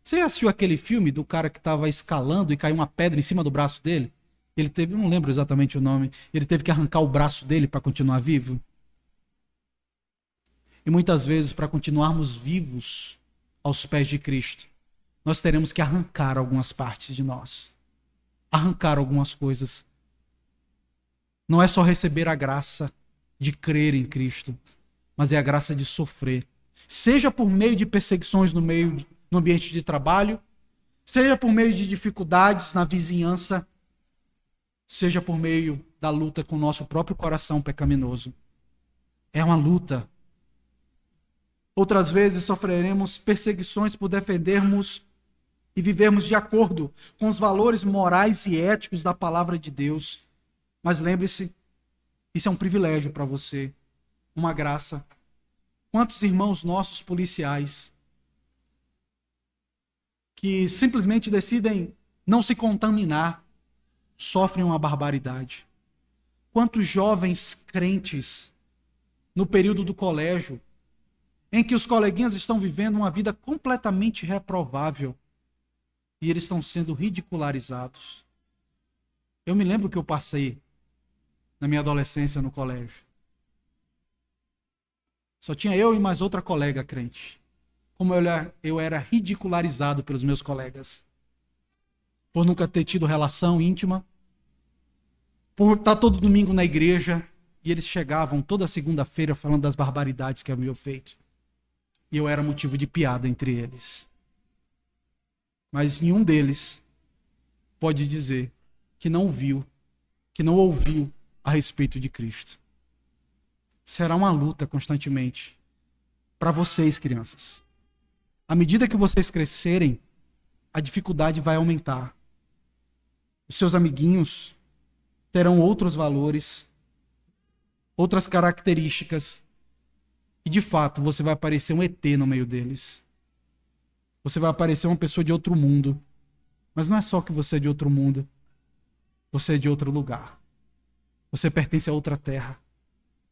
Você já assistiu aquele filme do cara que estava escalando e caiu uma pedra em cima do braço dele? Ele teve, não lembro exatamente o nome, ele teve que arrancar o braço dele para continuar vivo. E muitas vezes, para continuarmos vivos aos pés de Cristo, nós teremos que arrancar algumas partes de nós. Arrancar algumas coisas. Não é só receber a graça de crer em Cristo, mas é a graça de sofrer. Seja por meio de perseguições no ambiente de trabalho, seja por meio de dificuldades na vizinhança, seja por meio da luta com o nosso próprio coração pecaminoso. É uma luta. Outras vezes sofreremos perseguições por defendermos e vivermos de acordo com os valores morais e éticos da palavra de Deus. Mas lembre-se, isso é um privilégio para você, uma graça. Quantos irmãos nossos policiais que simplesmente decidem não se contaminar, sofrem uma barbaridade. Quantos jovens crentes no período do colégio, em que os coleguinhas estão vivendo uma vida completamente reprovável e eles estão sendo ridicularizados. Eu me lembro que eu passei na minha adolescência no colégio. Só tinha eu e mais outra colega crente. Como eu era ridicularizado pelos meus colegas. Por nunca ter tido relação íntima. Por estar todo domingo na igreja. E eles chegavam toda segunda-feira falando das barbaridades que haviam feito. E eu era motivo de piada entre eles. Mas nenhum deles pode dizer que não viu, que não ouviu a respeito de Cristo. Será uma luta constantemente para vocês, crianças. À medida que vocês crescerem, a dificuldade vai aumentar. Os seus amiguinhos terão outros valores, outras características. E de fato, você vai aparecer um ET no meio deles. Você vai aparecer uma pessoa de outro mundo. Mas não é só que você é de outro mundo. Você é de outro lugar. Você pertence a outra terra.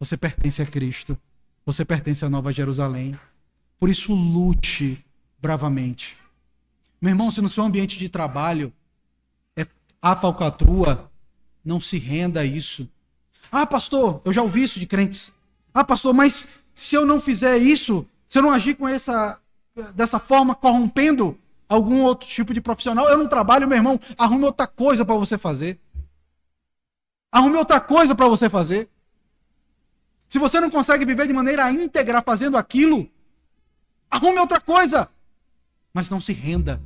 Você pertence a Cristo. Você pertence à Nova Jerusalém. Por isso, lute bravamente. Meu irmão, se no seu ambiente de trabalho há falcatrua, não se renda a isso. Ah, pastor, eu já ouvi isso de crentes. Ah, pastor, mas se eu não fizer isso, se eu não agir dessa forma, corrompendo algum outro tipo de profissional, eu não trabalho, meu irmão. Arrume outra coisa para você fazer. Arrume outra coisa para você fazer. Se você não consegue viver de maneira íntegra fazendo aquilo, arrume outra coisa. Mas não se renda.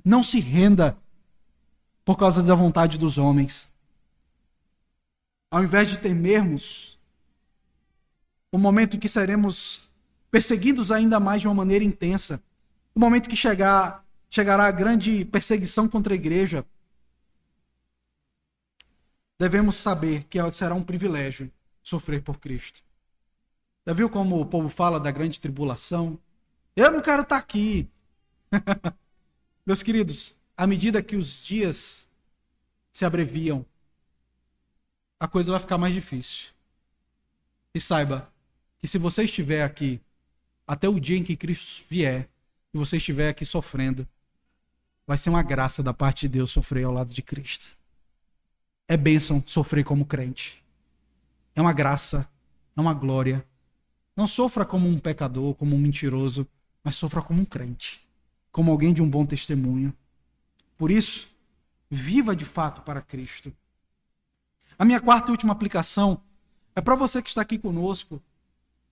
Não se renda por causa da vontade dos homens. Ao invés de temermos o momento em que seremos perseguidos ainda mais de uma maneira intensa, o momento que chegará a grande perseguição contra a igreja, devemos saber que será um privilégio sofrer por Cristo. Já viu como o povo fala da grande tribulação? Eu não quero estar aqui. Meus queridos, à medida que os dias se abreviam, a coisa vai ficar mais difícil. E saiba que se você estiver aqui até o dia em que Cristo vier, e você estiver aqui sofrendo, vai ser uma graça da parte de Deus sofrer ao lado de Cristo. É bênção sofrer como crente. É uma graça, é uma glória. Não sofra como um pecador, como um mentiroso, mas sofra como um crente, como alguém de um bom testemunho. Por isso, viva de fato para Cristo. A minha quarta e última aplicação é para você que está aqui conosco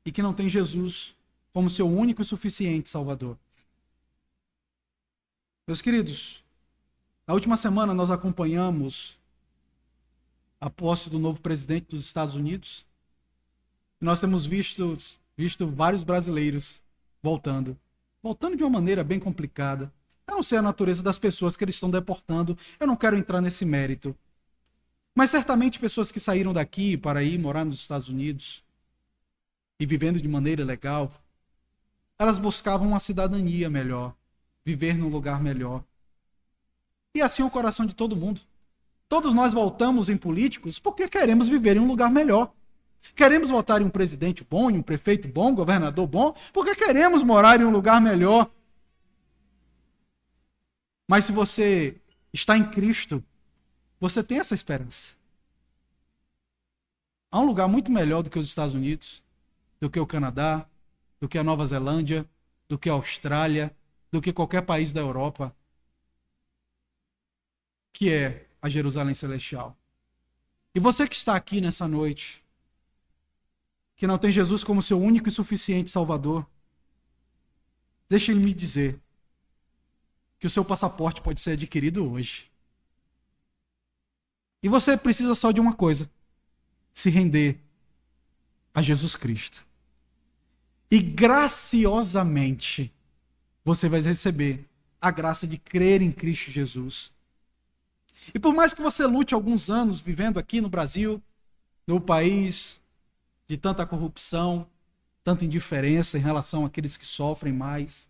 e que não tem Jesus como seu único e suficiente Salvador. Meus queridos, na última semana nós acompanhamos a posse do novo presidente dos Estados Unidos. E nós temos visto vários brasileiros voltando de uma maneira bem complicada. Eu não sei a natureza das pessoas que eles estão deportando, eu não quero entrar nesse mérito. Mas certamente pessoas que saíram daqui para ir morar nos Estados Unidos e vivendo de maneira legal, elas buscavam uma cidadania melhor, viver num lugar melhor. E assim é o coração de todo mundo. Todos nós voltamos em políticos porque queremos viver em um lugar melhor. Queremos votar em um presidente bom, em um prefeito bom, um governador bom, porque queremos morar em um lugar melhor. Mas se você está em Cristo, você tem essa esperança. Há um lugar muito melhor do que os Estados Unidos, do que o Canadá, do que a Nova Zelândia, do que a Austrália, do que qualquer país da Europa, que é a Jerusalém Celestial. E você que está aqui nessa noite, que não tem Jesus como seu único e suficiente Salvador, deixe-me me dizer que o seu passaporte pode ser adquirido hoje. E você precisa só de uma coisa: se render a Jesus Cristo. E graciosamente você vai receber a graça de crer em Cristo Jesus. E por mais que você lute alguns anos vivendo aqui no Brasil, no país de tanta corrupção, tanta indiferença em relação àqueles que sofrem mais,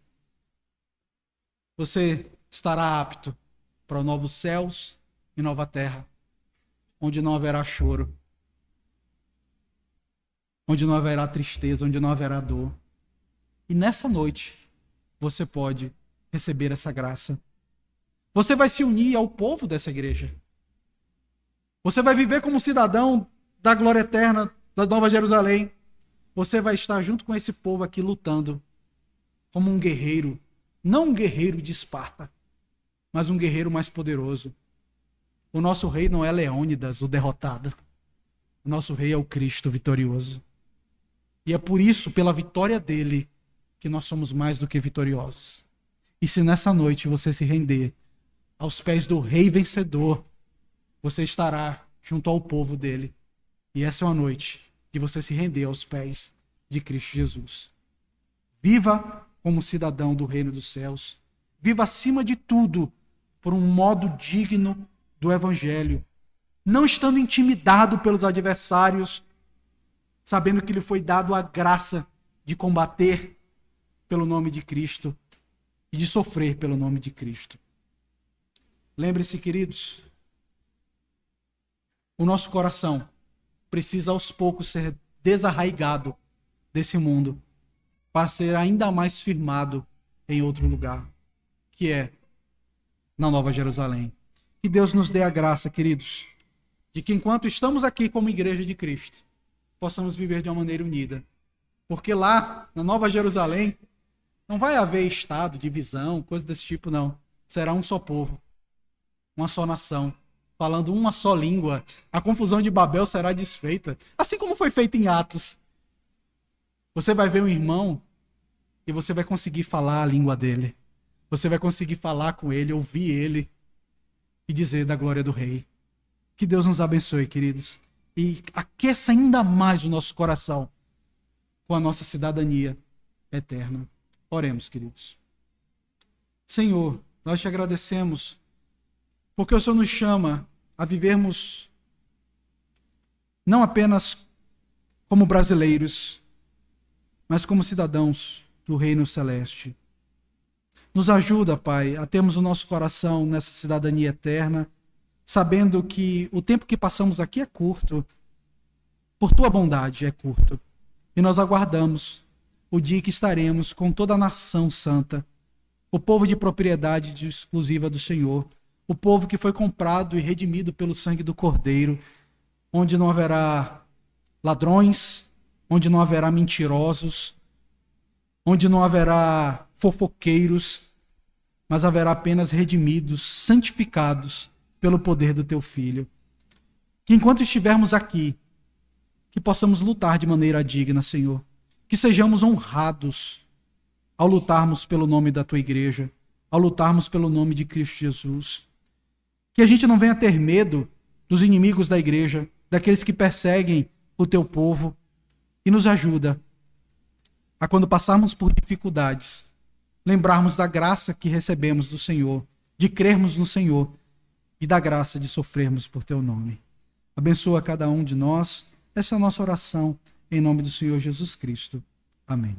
você estará apto para novos céus e nova terra, onde não haverá choro, onde não haverá tristeza, onde não haverá dor. E nessa noite, você pode receber essa graça. Você vai se unir ao povo dessa igreja. Você vai viver como cidadão da glória eterna, da Nova Jerusalém. Você vai estar junto com esse povo aqui lutando como um guerreiro. Não um guerreiro de Esparta, mas um guerreiro mais poderoso. O nosso rei não é Leônidas, o derrotado. O nosso rei é o Cristo vitorioso. E é por isso, pela vitória dele, que nós somos mais do que vitoriosos. E se nessa noite você se render aos pés do rei vencedor, você estará junto ao povo dele. E essa é uma noite de você se render aos pés de Cristo Jesus. Viva como cidadão do reino dos céus. Viva acima de tudo por um modo digno do evangelho, não estando intimidado pelos adversários, sabendo que lhe foi dado a graça de combater pelo nome de Cristo e de sofrer pelo nome de Cristo. Lembre-se, queridos, o nosso coração precisa aos poucos ser desarraigado desse mundo para ser ainda mais firmado em outro lugar, que é na Nova Jerusalém. Que Deus nos dê a graça, queridos, de que enquanto estamos aqui como igreja de Cristo, possamos viver de uma maneira unida. Porque lá, na Nova Jerusalém, não vai haver estado, divisão, coisa desse tipo, não. Será um só povo, uma só nação, falando uma só língua. A confusão de Babel será desfeita, assim como foi feita em Atos. Você vai ver um irmão e você vai conseguir falar a língua dele. Você vai conseguir falar com ele, ouvir ele e dizer da glória do Rei. Que Deus nos abençoe, queridos, e aqueça ainda mais o nosso coração com a nossa cidadania eterna. Oremos, queridos. Senhor, nós te agradecemos porque o Senhor nos chama a vivermos não apenas como brasileiros, mas como cidadãos do Reino Celeste. Nos ajuda, Pai, a termos o nosso coração nessa cidadania eterna, sabendo que o tempo que passamos aqui é curto, por tua bondade é curto, e nós aguardamos o dia que estaremos com toda a nação santa, o povo de propriedade exclusiva do Senhor, o povo que foi comprado e redimido pelo sangue do Cordeiro, onde não haverá ladrões, onde não haverá mentirosos, onde não haverá fofoqueiros, mas haverá apenas redimidos, santificados pelo poder do teu Filho. Que enquanto estivermos aqui, que possamos lutar de maneira digna, Senhor. Que sejamos honrados ao lutarmos pelo nome da tua igreja, ao lutarmos pelo nome de Cristo Jesus. Que a gente não venha ter medo dos inimigos da igreja, daqueles que perseguem o teu povo, e nos ajuda a, quando passarmos por dificuldades, lembrarmos da graça que recebemos do Senhor, de crermos no Senhor e da graça de sofrermos por teu nome. Abençoa cada um de nós. Essa é a nossa oração em nome do Senhor Jesus Cristo. Amém.